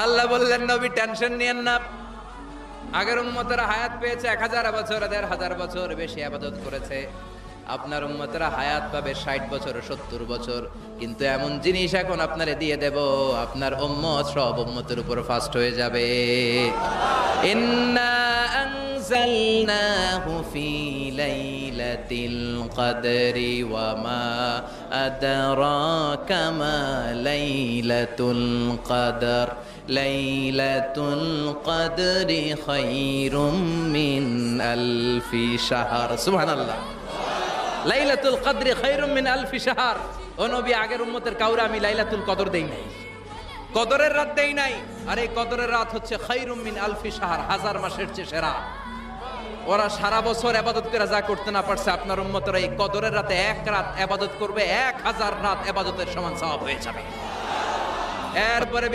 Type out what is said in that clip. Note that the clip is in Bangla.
আল্লাহ বললেন নবী টেনশন নিয়েন না, আগের উম্মতেরা হায়াত পেয়েছে 1000 বছর, 1500 বছর বেশি ইবাদত করেছে। আপনার উম্মতেরা হায়াত পাবে 60 বছর 70 বছর। কিন্তু এমন জিনিস এখন আপনারে দিয়ে দেব, আপনার উম্মত সব উম্মতের উপর ফাস্ট হয়ে যাবে। ইন্না আনজালনাহু ফি লাইলাতিল কদরি ওয়া মা আদরাকা মা লাইলাতুল কদর লাইলাতুল কদরি খায়রুম মিন আলফি শাহর। সুবহানাল্লাহ। লাইলাতুল কদরি খায়রুম মিন আলফি শাহর। ও নবী, আগের উম্মতের কাউরে আমি লাইলাতুল কদর দেই নাই, কদরের রাত দেই নাই। আর এই কদরের রাত হচ্ছে খায়রুম মিন আলফি শাহর, 1000 মাসের চেয়ে সেরা। ওরা সারা বছর ইবাদত করে যা করতে না পারছে, আপনার উম্মতরা এই কদরের রাতে এক রাত ইবাদত করবে, 1000 রাত ইবাদতের সমান সওয়াব হয়ে যাবে। এরপরে